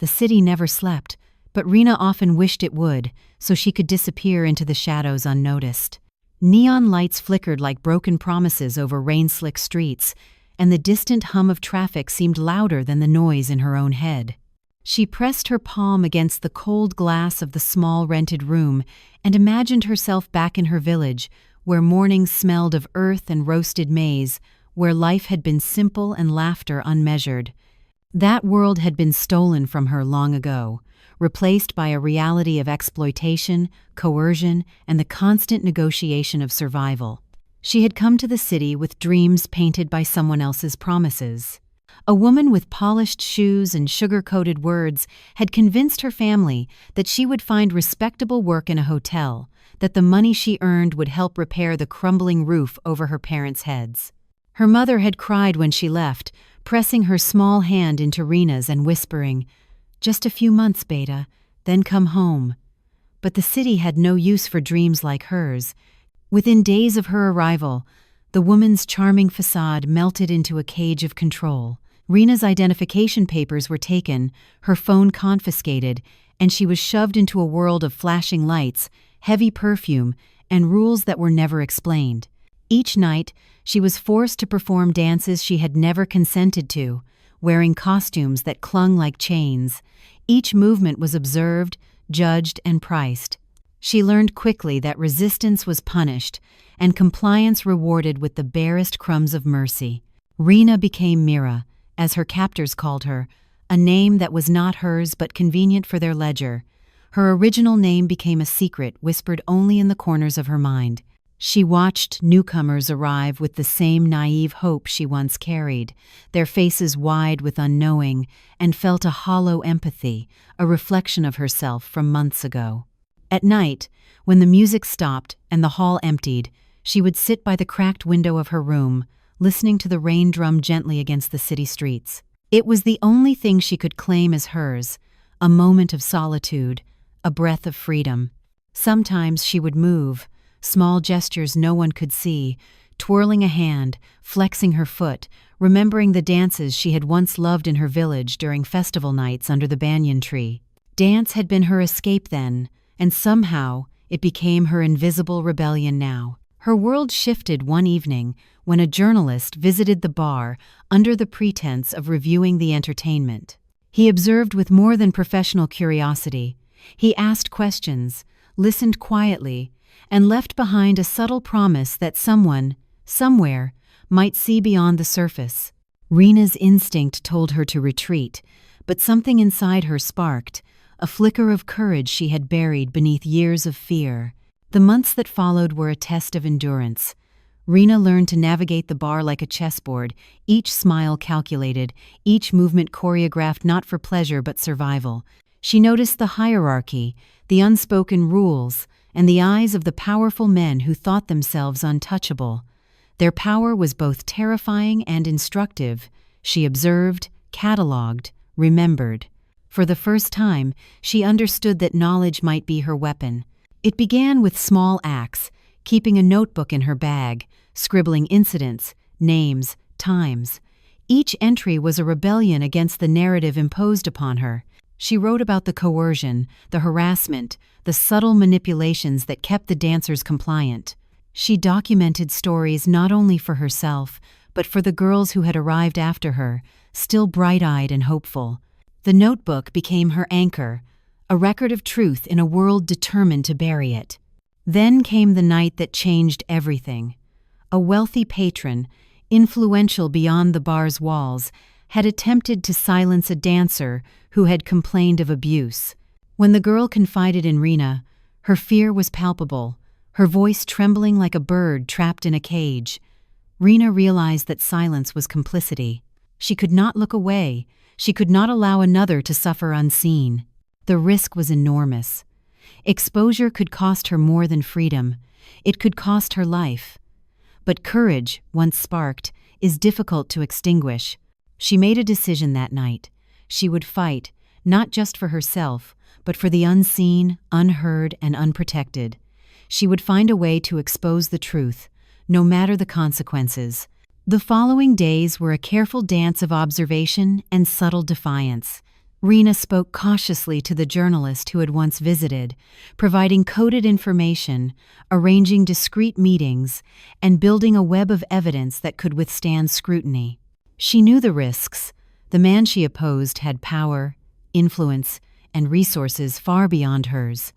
The city never slept, but Reena often wished it would, so she could disappear into the shadows unnoticed. Neon lights flickered like broken promises over rain-slick streets, and the distant hum of traffic seemed louder than the noise in her own head. She pressed her palm against the cold glass of the small rented room and imagined herself back in her village, where mornings smelled of earth and roasted maize, where life had been simple and laughter unmeasured. That world had been stolen from her long ago, replaced by a reality of exploitation, coercion, and the constant negotiation of survival. She had come to the city with dreams painted by someone else's promises. A woman with polished shoes and sugar-coated words had convinced her family that she would find respectable work in a hotel, that the money she earned would help repair the crumbling roof over her parents' heads. Her mother had cried when she left, pressing her small hand into Reena's and whispering, "Just a few months, Beta, then come home." But the city had no use for dreams like hers. Within days of her arrival, the woman's charming facade melted into a cage of control. Reena's identification papers were taken, her phone confiscated, and she was shoved into a world of flashing lights, heavy perfume, and rules that were never explained. Each night, she was forced to perform dances she had never consented to, wearing costumes that clung like chains. Each movement was observed, judged, and priced. She learned quickly that resistance was punished, and compliance rewarded with the barest crumbs of mercy. Reena became Mira, as her captors called her, a name that was not hers but convenient for their ledger. Her original name became a secret whispered only in the corners of her mind. She watched newcomers arrive with the same naive hope she once carried, their faces wide with unknowing, and felt a hollow empathy, a reflection of herself from months ago. At night, when the music stopped and the hall emptied, she would sit by the cracked window of her room, listening to the rain drum gently against the city streets. It was the only thing she could claim as hers, a moment of solitude, a breath of freedom. Sometimes she would move, small gestures no one could see, twirling a hand, flexing her foot, remembering the dances she had once loved in her village during festival nights under the banyan tree. Dance had been her escape then, and somehow it became her invisible rebellion now. Her world shifted one evening when a journalist visited the bar under the pretense of reviewing the entertainment. He observed with more than professional curiosity. He asked questions, listened quietly, and left behind a subtle promise that someone, somewhere, might see beyond the surface. Reena's instinct told her to retreat, but something inside her sparked, a flicker of courage she had buried beneath years of fear. The months that followed were a test of endurance. Reena learned to navigate the bar like a chessboard, each smile calculated, each movement choreographed not for pleasure but survival. She noticed the hierarchy, the unspoken rules, and the eyes of the powerful men who thought themselves untouchable. Their power was both terrifying and instructive. She observed, catalogued, remembered. For the first time, she understood that knowledge might be her weapon. It began with small acts, keeping a notebook in her bag, scribbling incidents, names, times. Each entry was a rebellion against the narrative imposed upon her. She wrote about the coercion, the harassment, the subtle manipulations that kept the dancers compliant. She documented stories not only for herself, but for the girls who had arrived after her, still bright-eyed and hopeful. The notebook became her anchor, a record of truth in a world determined to bury it. Then came the night that changed everything. A wealthy patron, influential beyond the bar's walls, had attempted to silence a dancer who had complained of abuse. When the girl confided in Reena, her fear was palpable, her voice trembling like a bird trapped in a cage. Reena realized that silence was complicity. She could not look away. She could not allow another to suffer unseen. The risk was enormous. Exposure could cost her more than freedom. It could cost her life. But courage, once sparked, is difficult to extinguish. She made a decision that night. She would fight, not just for herself, but for the unseen, unheard, and unprotected. She would find a way to expose the truth, no matter the consequences. The following days were a careful dance of observation and subtle defiance. Reena spoke cautiously to the journalist who had once visited, providing coded information, arranging discreet meetings, and building a web of evidence that could withstand scrutiny. She knew the risks. The man she opposed had power, influence, and resources far beyond hers.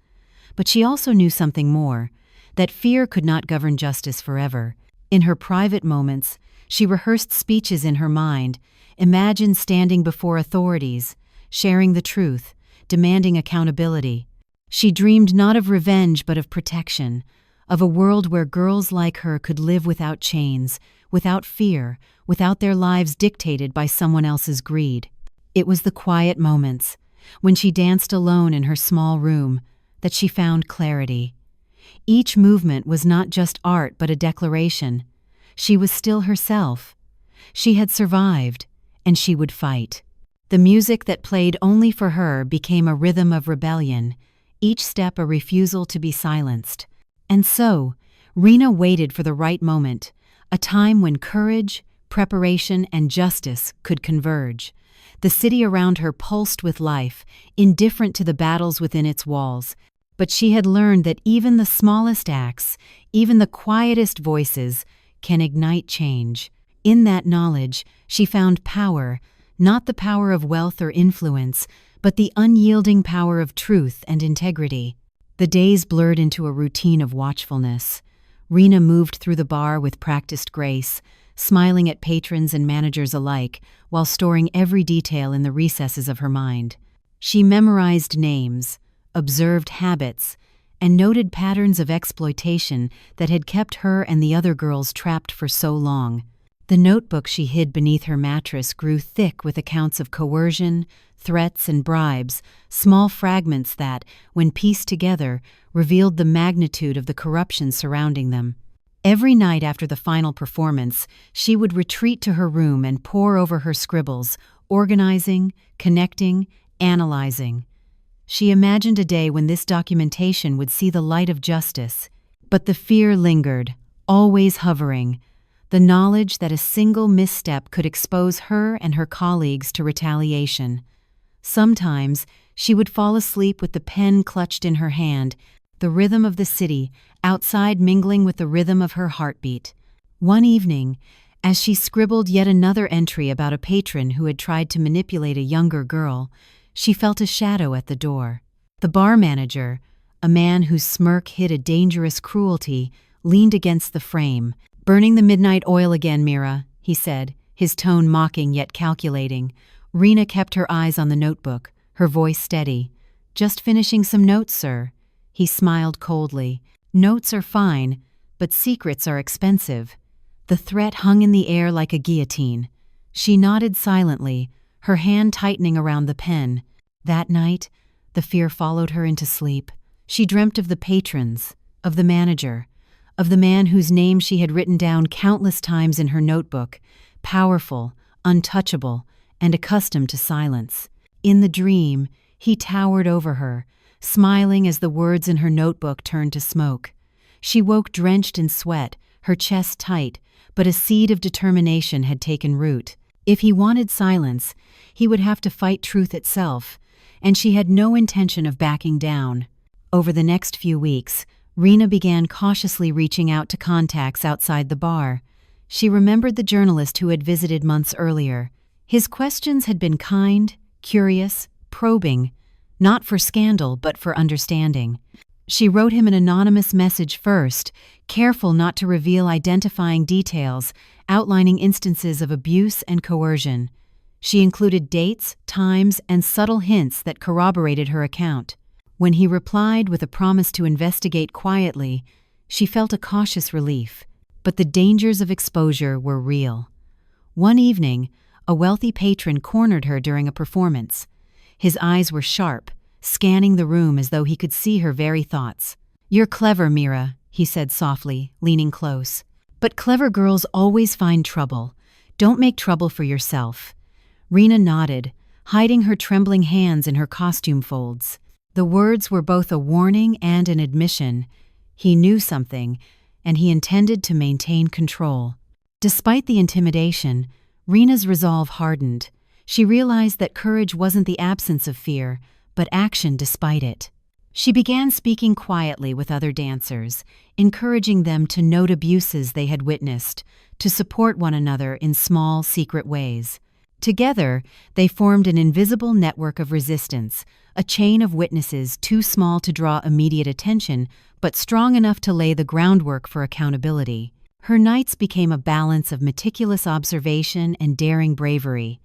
But she also knew something more, that fear could not govern justice forever. In her private moments, she rehearsed speeches in her mind, imagined standing before authorities, sharing the truth, demanding accountability. She dreamed not of revenge but of protection, of a world where girls like her could live without chains, without fear, without their lives dictated by someone else's greed. It was the quiet moments, when she danced alone in her small room, that she found clarity. Each movement was not just art but a declaration. She was still herself. She had survived, and she would fight. The music that played only for her became a rhythm of rebellion, each step a refusal to be silenced. And so, Reena waited for the right moment, a time when courage, preparation, and justice could converge. The city around her pulsed with life, indifferent to the battles within its walls. But she had learned that even the smallest acts, even the quietest voices, can ignite change. In that knowledge, she found power, not the power of wealth or influence, but the unyielding power of truth and integrity. The days blurred into a routine of watchfulness. Reena moved through the bar with practiced grace, smiling at patrons and managers alike, while storing every detail in the recesses of her mind. She memorized names, observed habits, and noted patterns of exploitation that had kept her and the other girls trapped for so long. The notebook she hid beneath her mattress grew thick with accounts of coercion, threats, and bribes, small fragments that, when pieced together, revealed the magnitude of the corruption surrounding them. Every night after the final performance, she would retreat to her room and pore over her scribbles, organizing, connecting, analyzing. She imagined a day when this documentation would see the light of justice. But the fear lingered, always hovering, the knowledge that a single misstep could expose her and her colleagues to retaliation. Sometimes, she would fall asleep with the pen clutched in her hand, the rhythm of the city outside mingling with the rhythm of her heartbeat. One evening, as she scribbled yet another entry about a patron who had tried to manipulate a younger girl, she felt a shadow at the door. The bar manager, a man whose smirk hid a dangerous cruelty, leaned against the frame. "Burning the midnight oil again, Mira," he said, his tone mocking yet calculating. Reena kept her eyes on the notebook, her voice steady. "Just finishing some notes, sir." He smiled coldly. "Notes are fine, but secrets are expensive." The threat hung in the air like a guillotine. She nodded silently, her hand tightening around the pen. That night, the fear followed her into sleep. She dreamt of the patrons, of the manager, of the man whose name she had written down countless times in her notebook, powerful, untouchable, and accustomed to silence. In the dream, he towered over her, smiling as the words in her notebook turned to smoke. She woke drenched in sweat, her chest tight, but a seed of determination had taken root. If he wanted silence, he would have to fight truth itself, and she had no intention of backing down. Over the next few weeks, Reena began cautiously reaching out to contacts outside the bar. She remembered the journalist who had visited months earlier. His questions had been kind, curious, probing, not for scandal but for understanding. She wrote him an anonymous message first, careful not to reveal identifying details, outlining instances of abuse and coercion. She included dates, times, and subtle hints that corroborated her account. When he replied with a promise to investigate quietly, she felt a cautious relief. But the dangers of exposure were real. One evening, a wealthy patron cornered her during a performance. His eyes were sharp, scanning the room as though he could see her very thoughts. "You're clever, Mira," he said softly, leaning close. "But clever girls always find trouble. Don't make trouble for yourself." Reena nodded, hiding her trembling hands in her costume folds. The words were both a warning and an admission. He knew something, and he intended to maintain control. Despite the intimidation, Reena's resolve hardened. She realized that courage wasn't the absence of fear, but action despite it. She began speaking quietly with other dancers, encouraging them to note abuses they had witnessed, to support one another in small, secret ways. Together, they formed an invisible network of resistance, a chain of witnesses too small to draw immediate attention, but strong enough to lay the groundwork for accountability. Her nights became a balance of meticulous observation and daring bravery.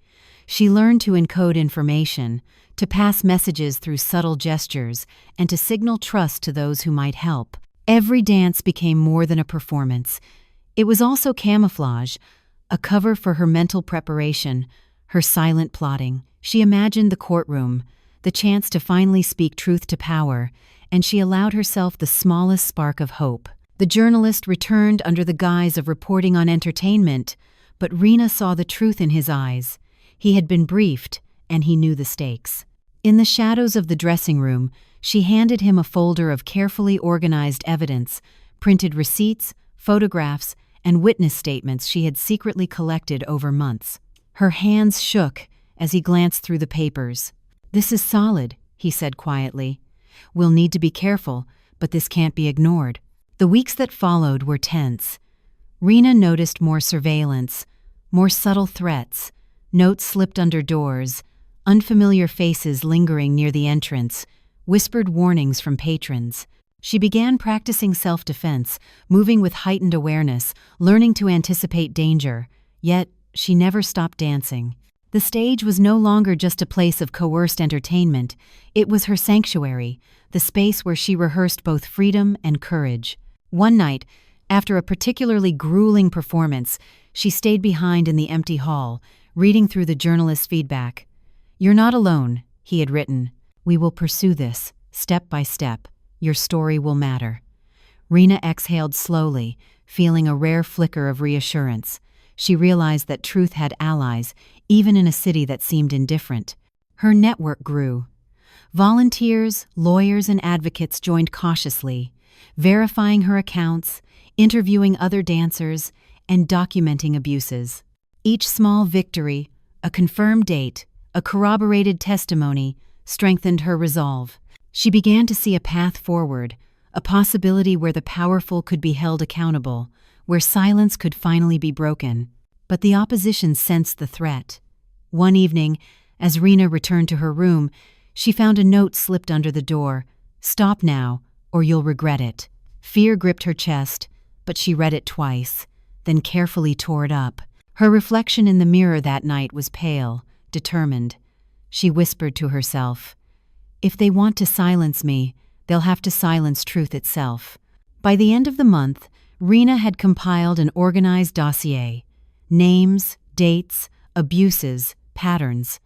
She learned to encode information, to pass messages through subtle gestures, and to signal trust to those who might help. Every dance became more than a performance. It was also camouflage, a cover for her mental preparation, her silent plotting. She imagined the courtroom, the chance to finally speak truth to power, and she allowed herself the smallest spark of hope. The journalist returned under the guise of reporting on entertainment, but Reena saw the truth in his eyes. He had been briefed, and he knew the stakes. In the shadows of the dressing room, she handed him a folder of carefully organized evidence, printed receipts, photographs, and witness statements she had secretly collected over months. Her hands shook as he glanced through the papers. "This is solid," he said quietly. "We'll need to be careful, but this can't be ignored." The weeks that followed were tense. Reena noticed more surveillance, more subtle threats, notes slipped under doors, unfamiliar faces lingering near the entrance, whispered warnings from patrons. She began practicing self-defense, moving with heightened awareness, learning to anticipate danger. Yet, she never stopped dancing. The stage was no longer just a place of coerced entertainment. It was her sanctuary, the space where she rehearsed both freedom and courage. One night, after a particularly grueling performance, she stayed behind in the empty hall, reading through the journalist's feedback. "You're not alone," he had written. "We will pursue this, step by step. Your story will matter." Reena exhaled slowly, feeling a rare flicker of reassurance. She realized that truth had allies, even in a city that seemed indifferent. Her network grew. Volunteers, lawyers, and advocates joined cautiously, verifying her accounts, interviewing other dancers, and documenting abuses. Each small victory, a confirmed date, a corroborated testimony, strengthened her resolve. She began to see a path forward, a possibility where the powerful could be held accountable, where silence could finally be broken. But the opposition sensed the threat. One evening, as Reena returned to her room, she found a note slipped under the door. "Stop now, or you'll regret it." Fear gripped her chest, but she read it twice, then carefully tore it up. Her reflection in the mirror that night was pale, determined. She whispered to herself, "If they want to silence me, they'll have to silence truth itself." By the end of the month, Reena had compiled an organized dossier. Names, dates, abuses, patterns.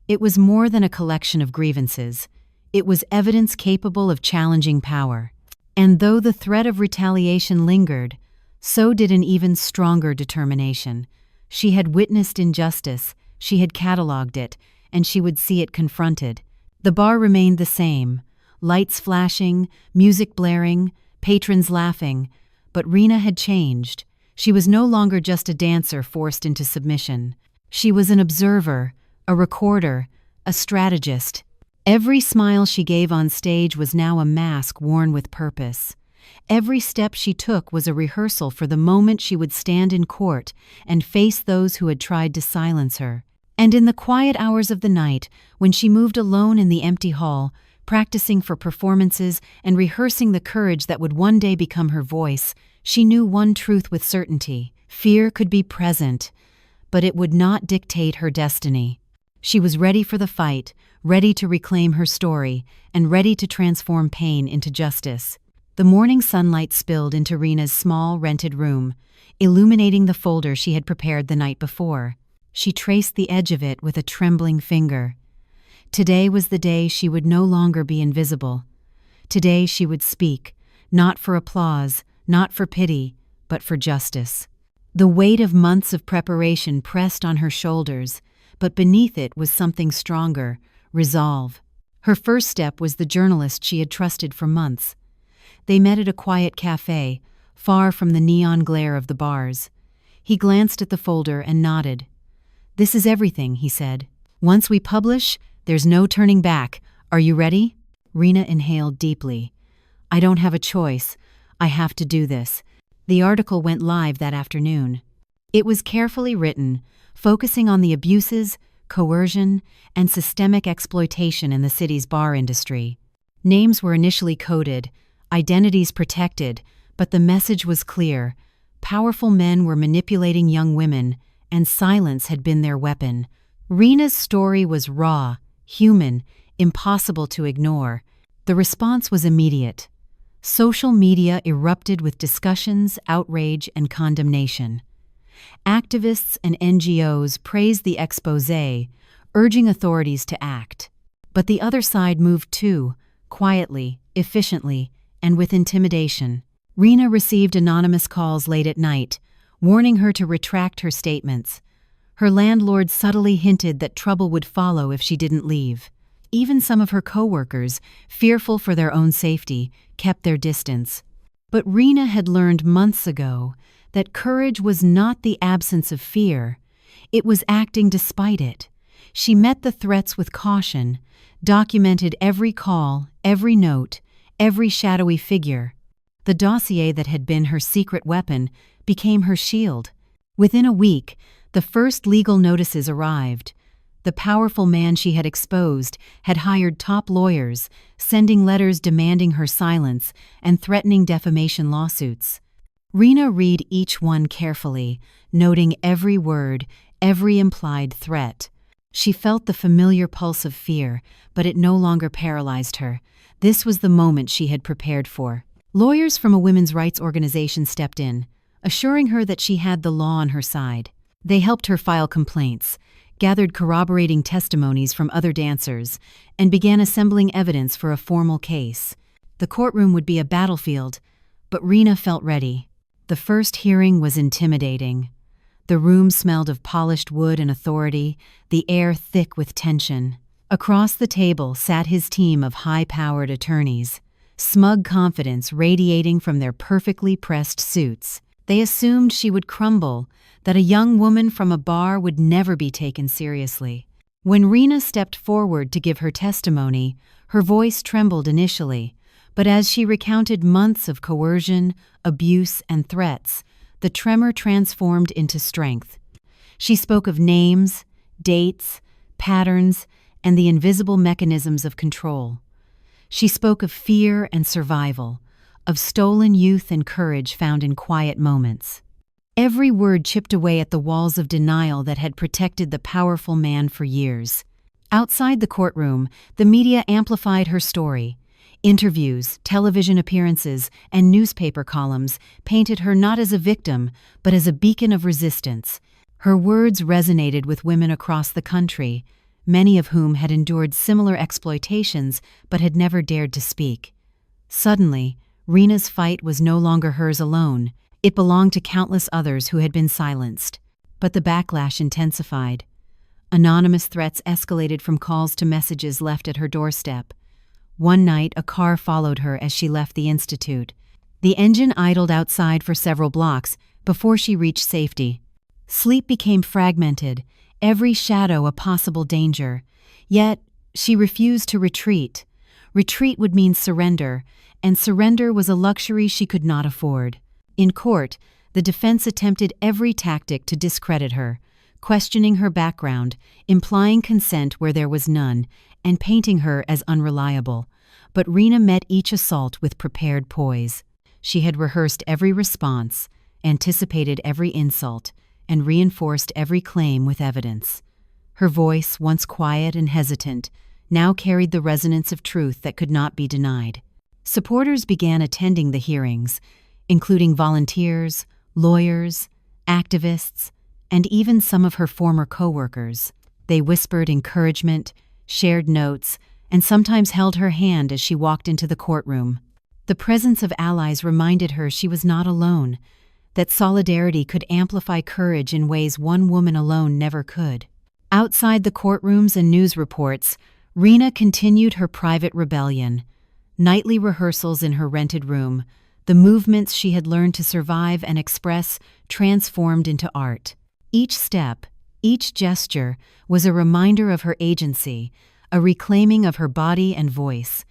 It was more than a collection of grievances. It was evidence capable of challenging power. And though the threat of retaliation lingered, so did an even stronger determination. She had witnessed injustice, she had cataloged it, and she would see it confronted. The bar remained the same, lights flashing, music blaring, patrons laughing, but Reena had changed. She was no longer just a dancer forced into submission. She was an observer, a recorder, a strategist. Every smile she gave on stage was now a mask worn with purpose. Every step she took was a rehearsal for the moment she would stand in court and face those who had tried to silence her. And in the quiet hours of the night, when she moved alone in the empty hall, practicing for performances and rehearsing the courage that would one day become her voice, she knew one truth with certainty. Fear could be present, but it would not dictate her destiny. She was ready for the fight, ready to reclaim her story, and ready to transform pain into justice. The morning sunlight spilled into Reena's small, rented room, illuminating the folder she had prepared the night before. She traced the edge of it with a trembling finger. Today was the day she would no longer be invisible. Today she would speak, not for applause, not for pity, but for justice. The weight of months of preparation pressed on her shoulders, but beneath it was something stronger, resolve. Her first step was the journalist she had trusted for months. They met at a quiet cafe, far from the neon glare of the bars. He glanced at the folder and nodded. "This is everything," he said. Once we publish, there's no turning back. Are you ready?" Reena inhaled deeply. "I don't have a choice. I have to do this." The article went live that afternoon. It was carefully written, focusing on the abuses, coercion, and systemic exploitation in the city's bar industry. Names were initially coded, identities protected, but the message was clear. Powerful men were manipulating young women, and silence had been their weapon. Reena's story was raw, human, impossible to ignore. The response was immediate. Social media erupted with discussions, outrage, and condemnation. Activists and NGOs praised the exposé, urging authorities to act. But the other side moved too, quietly, efficiently, and with intimidation. Reena received anonymous calls late at night, warning her to retract her statements. Her landlord subtly hinted that trouble would follow if she didn't leave. Even some of her co-workers, fearful for their own safety, kept their distance. But Reena had learned months ago that courage was not the absence of fear. It was acting despite it. She met the threats with caution, documented every call, every note, every shadowy figure. The dossier that had been her secret weapon became her shield. Within a week, the first legal notices arrived. The powerful man she had exposed had hired top lawyers, sending letters demanding her silence and threatening defamation lawsuits. Reena read each one carefully, noting every word, every implied threat. She felt the familiar pulse of fear, but it no longer paralyzed her. This was the moment she had prepared for. Lawyers from a women's rights organization stepped in, assuring her that she had the law on her side. They helped her file complaints, gathered corroborating testimonies from other dancers, and began assembling evidence for a formal case. The courtroom would be a battlefield, but Reena felt ready. The first hearing was intimidating. The room smelled of polished wood and authority, the air thick with tension. Across the table sat his team of high-powered attorneys, smug confidence radiating from their perfectly pressed suits. They assumed she would crumble, that a young woman from a bar would never be taken seriously. When Reena stepped forward to give her testimony, her voice trembled initially, but as she recounted months of coercion, abuse, and threats, the tremor transformed into strength. She spoke of names, dates, patterns, and the invisible mechanisms of control. She spoke of fear and survival, of stolen youth and courage found in quiet moments. Every word chipped away at the walls of denial that had protected the powerful man for years. Outside the courtroom, the media amplified her story. Interviews, television appearances, and newspaper columns painted her not as a victim, but as a beacon of resistance. Her words resonated with women across the country, many of whom had endured similar exploitations but had never dared to speak. Suddenly, Reena's fight was no longer hers alone. It belonged to countless others who had been silenced. But the backlash intensified. Anonymous threats escalated from calls to messages left at her doorstep. One night, a car followed her as she left the institute. The engine idled outside for several blocks before she reached safety. Sleep became fragmented, every shadow a possible danger. Yet, she refused to retreat. Retreat would mean surrender, and surrender was a luxury she could not afford. In court, the defense attempted every tactic to discredit her, questioning her background, implying consent where there was none, and painting her as unreliable. But Reena met each assault with prepared poise. She had rehearsed every response, anticipated every insult, and reinforced every claim with evidence. Her voice, once quiet and hesitant, now carried the resonance of truth that could not be denied. Supporters began attending the hearings, including volunteers, lawyers, activists, and even some of her former co-workers. They whispered encouragement, shared notes, and sometimes held her hand as she walked into the courtroom. The presence of allies reminded her she was not alone, that solidarity could amplify courage in ways one woman alone never could. Outside the courtrooms and news reports, Reena continued her private rebellion. Nightly rehearsals in her rented room, the movements she had learned to survive and express transformed into art. Each step, Each gesture was a reminder of her agency, a reclaiming of her body and voice.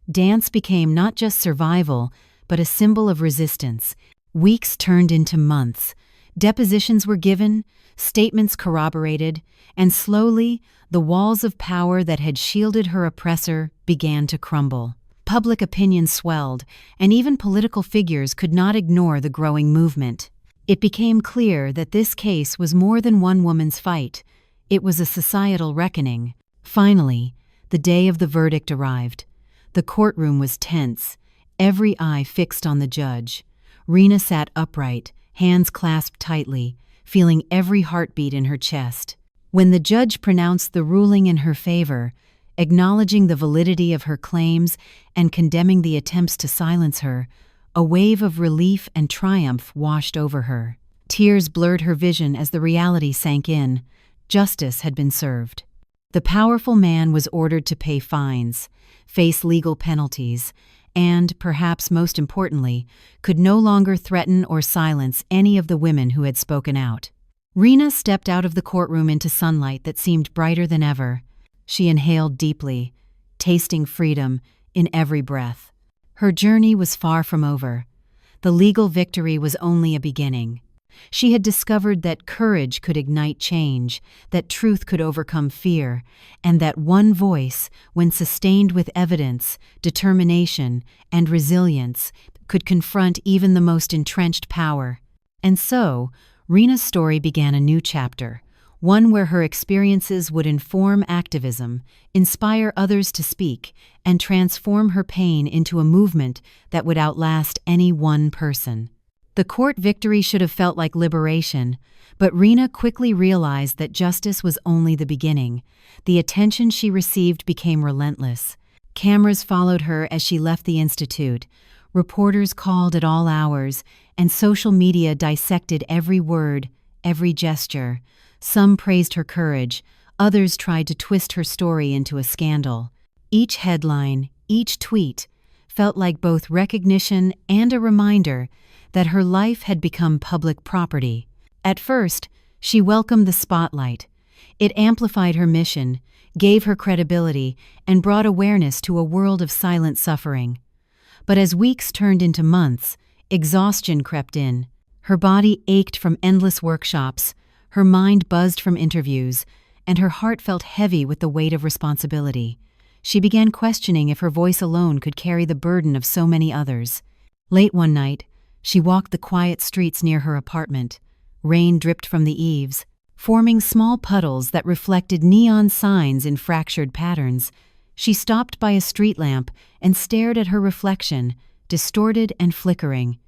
Dance became not just survival, but a symbol of resistance. Weeks turned into months. Depositions were given, statements corroborated, and slowly, the walls of power that had shielded her oppressor began to crumble. Public opinion swelled, and even political figures could not ignore the growing movement. It became clear that this case was more than one woman's fight. It was a societal reckoning. Finally, the day of the verdict arrived. The courtroom was tense, every eye fixed on the judge. Reena sat upright, hands clasped tightly, feeling every heartbeat in her chest. When the judge pronounced the ruling in her favor, acknowledging the validity of her claims and condemning the attempts to silence her, a wave of relief and triumph washed over her. Tears blurred her vision as the reality sank in. Justice had been served. The powerful man was ordered to pay fines, face legal penalties, and, perhaps most importantly, could no longer threaten or silence any of the women who had spoken out. Reena stepped out of the courtroom into sunlight that seemed brighter than ever. She inhaled deeply, tasting freedom in every breath. Her journey was far from over. The legal victory was only a beginning. She had discovered that courage could ignite change, that truth could overcome fear, and that one voice, when sustained with evidence, determination, and resilience, could confront even the most entrenched power. And so, Reena's story began a new chapter, one where her experiences would inform activism, inspire others to speak, and transform her pain into a movement that would outlast any one person. The court victory should have felt like liberation, but Reena quickly realized that justice was only the beginning. The attention she received became relentless. Cameras followed her as she left the institute. Reporters called at all hours, and social media dissected every word, every gesture. Some praised her courage, others tried to twist her story into a scandal. Each headline, each tweet, felt like both recognition and a reminder that her life had become public property. At first, she welcomed the spotlight. It amplified her mission, gave her credibility, and brought awareness to a world of silent suffering. But as weeks turned into months, exhaustion crept in. Her body ached from endless workshops, her mind buzzed from interviews, and her heart felt heavy with the weight of responsibility. She began questioning if her voice alone could carry the burden of so many others. Late one night, she walked the quiet streets near her apartment. Rain dripped from the eaves, forming small puddles that reflected neon signs in fractured patterns. She stopped by a street lamp and stared at her reflection, distorted and flickering.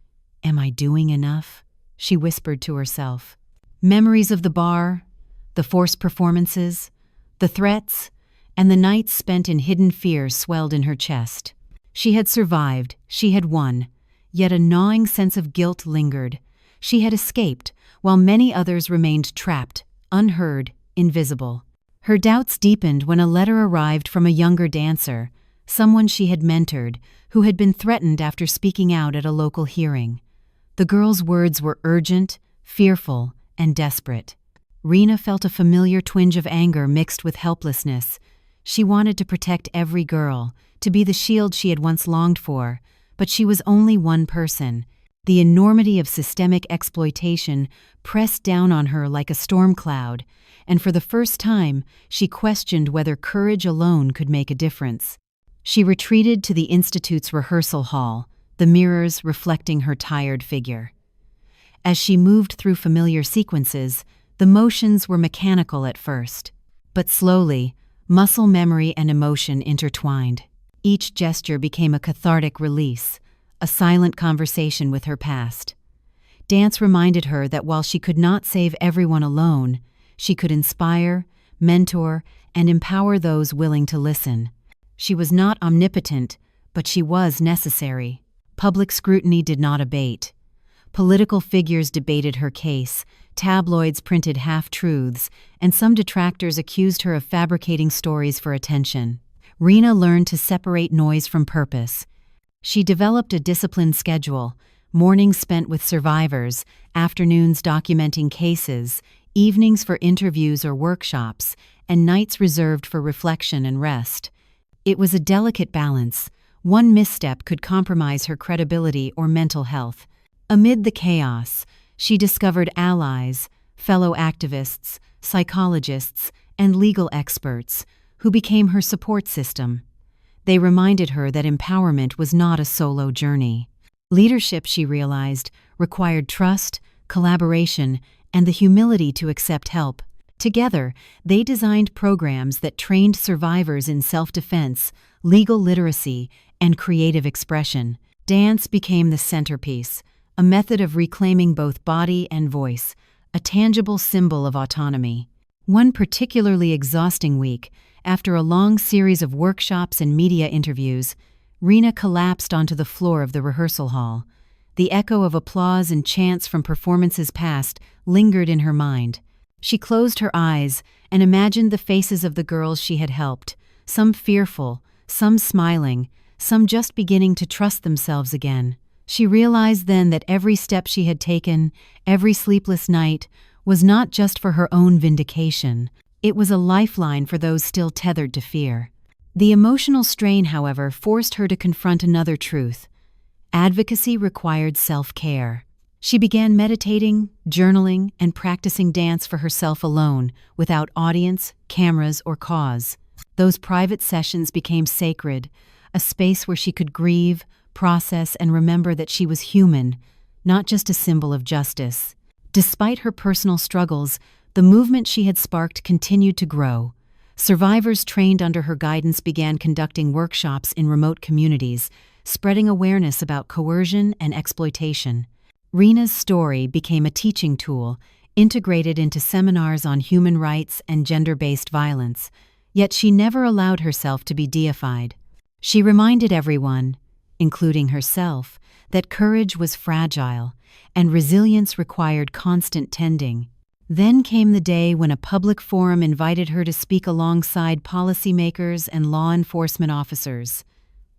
"Am I doing enough?" she whispered to herself. Memories of the bar, the forced performances, the threats, and the nights spent in hidden fear swelled in her chest. She had survived, she had won, yet a gnawing sense of guilt lingered. She had escaped, while many others remained trapped, unheard, invisible. Her doubts deepened when a letter arrived from a younger dancer, someone she had mentored, who had been threatened after speaking out at a local hearing. The girl's words were urgent, fearful, and desperate. Reena felt a familiar twinge of anger mixed with helplessness. She wanted to protect every girl, to be the shield she had once longed for, but she was only one person. The enormity of systemic exploitation pressed down on her like a storm cloud, and for the first time, she questioned whether courage alone could make a difference. She retreated to the Institute's rehearsal hall, the mirrors reflecting her tired figure. As she moved through familiar sequences, the motions were mechanical at first. But slowly, muscle memory and emotion intertwined. Each gesture became a cathartic release, a silent conversation with her past. Dance reminded her that while she could not save everyone alone, she could inspire, mentor, and empower those willing to listen. She was not omnipotent, but she was necessary. Public scrutiny did not abate. Political figures debated her case, tabloids printed half-truths, and some detractors accused her of fabricating stories for attention. Reena learned to separate noise from purpose. She developed a disciplined schedule, mornings spent with survivors, afternoons documenting cases, evenings for interviews or workshops, and nights reserved for reflection and rest. It was a delicate balance. One misstep could compromise her credibility or mental health. Amid the chaos, she discovered allies, fellow activists, psychologists, and legal experts who became her support system. They reminded her that empowerment was not a solo journey. Leadership, she realized, required trust, collaboration, and the humility to accept help. Together, they designed programs that trained survivors in self-defense, legal literacy, and creative expression. Dance became the centerpiece, a method of reclaiming both body and voice, a tangible symbol of autonomy. One particularly exhausting week, after a long series of workshops and media interviews, Reena collapsed onto the floor of the rehearsal hall. The echo of applause and chants from performances past lingered in her mind. She closed her eyes and imagined the faces of the girls she had helped, some fearful, some smiling, some just beginning to trust themselves again. She realized then that every step she had taken, every sleepless night, was not just for her own vindication. It was a lifeline for those still tethered to fear. The emotional strain, however, forced her to confront another truth. Advocacy required self-care. She began meditating, journaling, and practicing dance for herself alone, without audience, cameras, or cause. Those private sessions became sacred, a space where she could grieve, process, and remember that she was human, not just a symbol of justice. Despite her personal struggles, the movement she had sparked continued to grow. Survivors trained under her guidance began conducting workshops in remote communities, spreading awareness about coercion and exploitation. Reena's story became a teaching tool, integrated into seminars on human rights and gender-based violence, yet she never allowed herself to be deified. She reminded everyone, including herself, that courage was fragile and resilience required constant tending. Then came the day when a public forum invited her to speak alongside policymakers and law enforcement officers.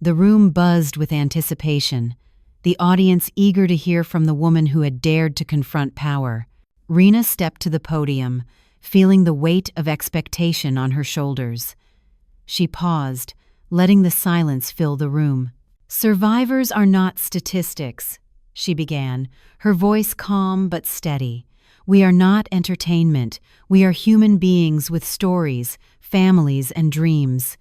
The room buzzed with anticipation, the audience eager to hear from the woman who had dared to confront power. Reena stepped to the podium, feeling the weight of expectation on her shoulders. She paused, letting the silence fill the room. "Survivors are not statistics," she began, her voice calm but steady. "We are not entertainment. We are human beings with stories, families, and dreams.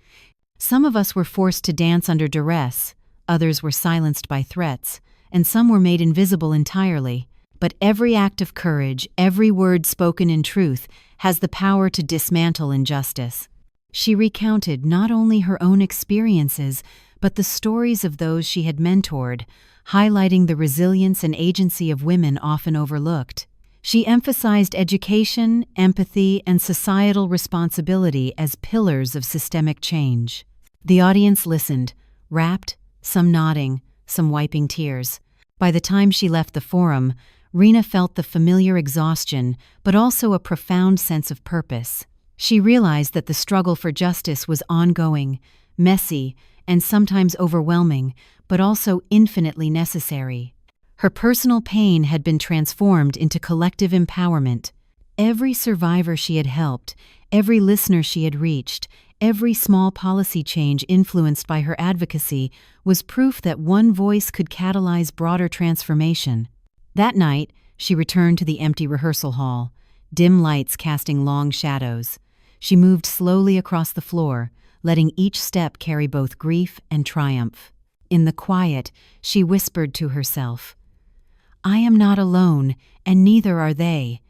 Some of us were forced to dance under duress, others were silenced by threats, and some were made invisible entirely. But every act of courage, every word spoken in truth, has the power to dismantle injustice." She recounted not only her own experiences, but the stories of those she had mentored, highlighting the resilience and agency of women often overlooked. She emphasized education, empathy, and societal responsibility as pillars of systemic change. The audience listened, rapt, some nodding, some wiping tears. By the time she left the forum, Reena felt the familiar exhaustion, but also a profound sense of purpose. She realized that the struggle for justice was ongoing, messy, and sometimes overwhelming, but also infinitely necessary. Her personal pain had been transformed into collective empowerment. Every survivor she had helped, every listener she had reached, every small policy change influenced by her advocacy was proof that one voice could catalyze broader transformation. That night, she returned to the empty rehearsal hall, dim lights casting long shadows. She moved slowly across the floor, letting each step carry both grief and triumph. In the quiet, she whispered to herself, "I am not alone, and neither are they.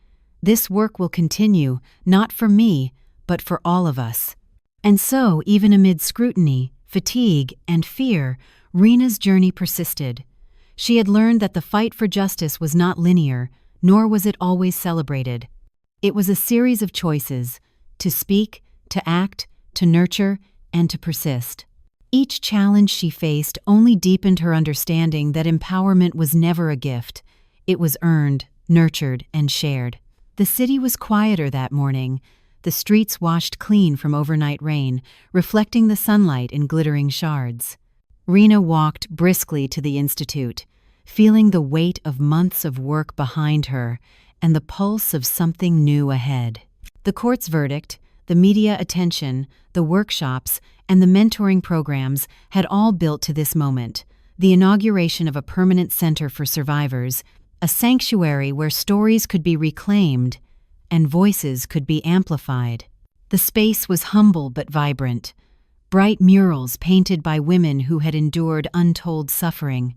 This work will continue, not for me, but for all of us." And so, even amid scrutiny, fatigue, and fear, Reena's journey persisted. She had learned that the fight for justice was not linear, nor was it always celebrated. It was a series of choices: to speak, to act, to nurture, and to persist. Each challenge she faced only deepened her understanding that empowerment was never a gift. It was earned, nurtured, and shared. The city was quieter that morning, the streets washed clean from overnight rain, reflecting the sunlight in glittering shards. Reena walked briskly to the institute, feeling the weight of months of work behind her, and the pulse of something new ahead. The court's verdict, the media attention, the workshops, and the mentoring programs had all built to this moment, the inauguration of a permanent center for survivors, a sanctuary where stories could be reclaimed and voices could be amplified. The space was humble but vibrant. Bright murals painted by women who had endured untold suffering.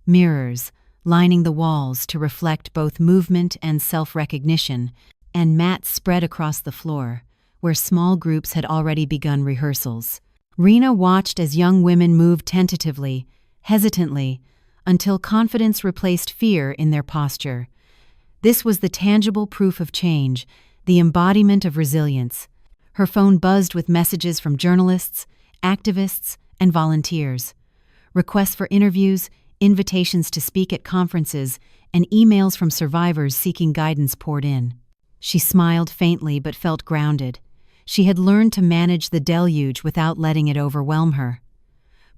Mirrors lining the walls to reflect both movement and self-recognition, and mats spread across the floor, where small groups had already begun rehearsals. Reena watched as young women moved tentatively, hesitantly, until confidence replaced fear in their posture. This was the tangible proof of change, the embodiment of resilience. Her phone buzzed with messages from journalists, activists, and volunteers. Requests for interviews, invitations to speak at conferences, and emails from survivors seeking guidance poured in. She smiled faintly but felt grounded. She had learned to manage the deluge without letting it overwhelm her.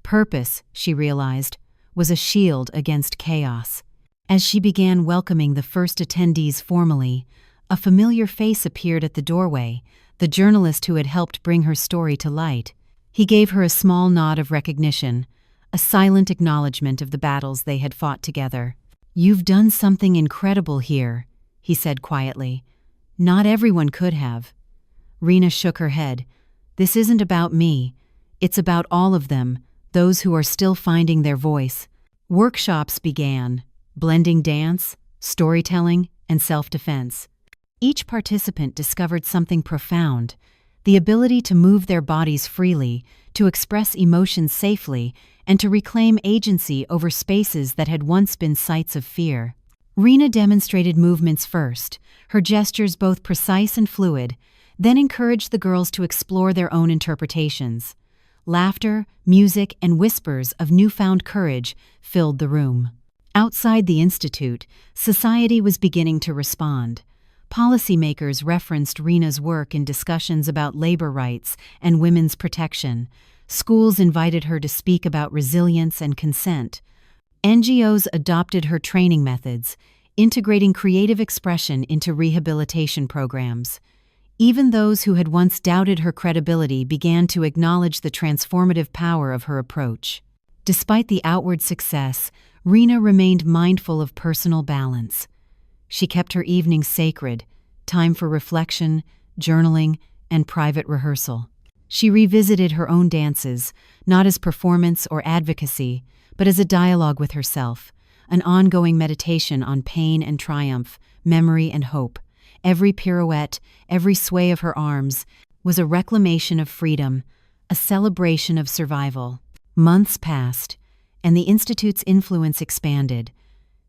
Purpose, she realized, was a shield against chaos. As she began welcoming the first attendees formally, a familiar face appeared at the doorway, the journalist who had helped bring her story to light. He gave her a small nod of recognition, a silent acknowledgement of the battles they had fought together. "You've done something incredible here," he said quietly. "Not everyone could have." Reena shook her head. "This isn't about me. It's about all of them, those who are still finding their voice." Workshops began, blending dance, storytelling, and self-defense. Each participant discovered something profound, the ability to move their bodies freely, to express emotions safely, and to reclaim agency over spaces that had once been sites of fear. Reena demonstrated movements first, her gestures both precise and fluid, then encouraged the girls to explore their own interpretations. Laughter, music, and whispers of newfound courage filled the room. Outside the institute, society was beginning to respond. Policymakers referenced Reena's work in discussions about labor rights and women's protection. Schools invited her to speak about resilience and consent. NGOs adopted her training methods, integrating creative expression into rehabilitation programs. Even those who had once doubted her credibility began to acknowledge the transformative power of her approach. Despite the outward success, Reena remained mindful of personal balance. She kept her evenings sacred, time for reflection, journaling, and private rehearsal. She revisited her own dances, not as performance or advocacy, but as a dialogue with herself, an ongoing meditation on pain and triumph, memory and hope. Every pirouette, every sway of her arms, was a reclamation of freedom, a celebration of survival. Months passed, and the Institute's influence expanded.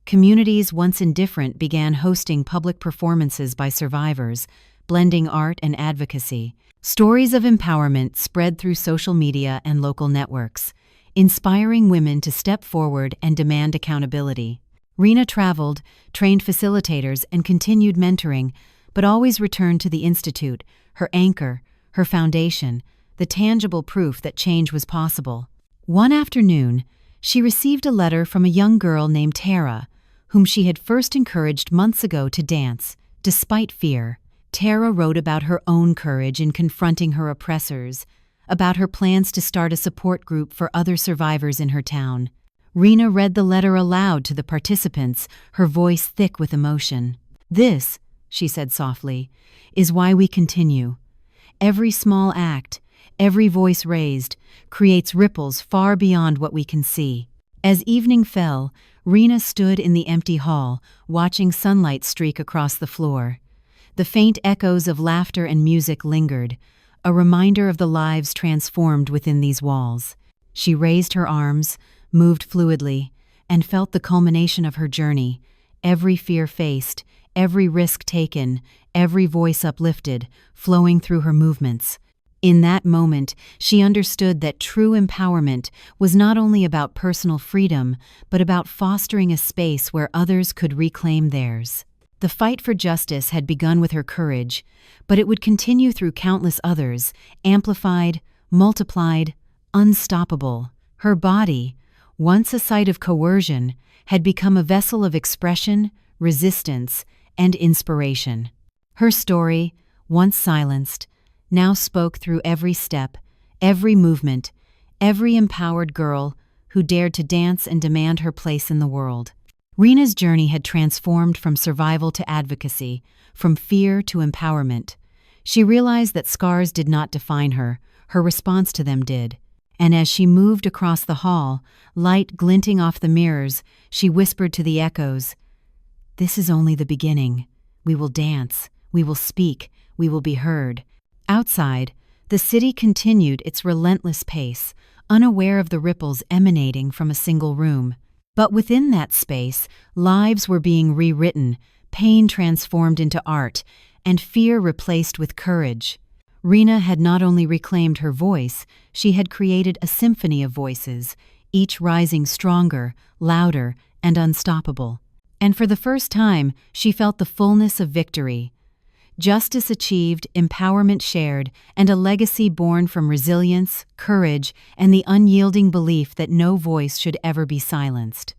Communities once indifferent began hosting public performances by survivors, blending art and advocacy. Stories of empowerment spread through social media and local networks, inspiring women to step forward and demand accountability. Reena traveled, trained facilitators, and continued mentoring, but always returned to the Institute, her anchor, her foundation, the tangible proof that change was possible. One afternoon, she received a letter from a young girl named Tara, whom she had first encouraged months ago to dance, despite fear. Tara wrote about her own courage in confronting her oppressors, about her plans to start a support group for other survivors in her town. Reena read the letter aloud to the participants, her voice thick with emotion. "This," she said softly, "is why we continue. Every small act, every voice raised, creates ripples far beyond what we can see." As evening fell, Reena stood in the empty hall, watching sunlight streak across the floor. The faint echoes of laughter and music lingered, a reminder of the lives transformed within these walls. She raised her arms, moved fluidly, and felt the culmination of her journey, every fear faced, every risk taken, every voice uplifted, flowing through her movements. In that moment, she understood that true empowerment was not only about personal freedom, but about fostering a space where others could reclaim theirs. The fight for justice had begun with her courage, but it would continue through countless others, amplified, multiplied, unstoppable. Her body, once a site of coercion, had become a vessel of expression, resistance, and inspiration. Her story, once silenced, now spoke through every step, every movement, every empowered girl who dared to dance and demand her place in the world. Reena's journey had transformed from survival to advocacy, from fear to empowerment. She realized that scars did not define her, her response to them did. And as she moved across the hall, light glinting off the mirrors, she whispered to the echoes, "This is only the beginning. We will dance, we will speak, we will be heard." Outside, the city continued its relentless pace, unaware of the ripples emanating from a single room. But within that space, lives were being rewritten, pain transformed into art, and fear replaced with courage. Reena had not only reclaimed her voice, she had created a symphony of voices, each rising stronger, louder, and unstoppable. And for the first time, she felt the fullness of victory. Justice achieved, empowerment shared, and a legacy born from resilience, courage, and the unyielding belief that no voice should ever be silenced.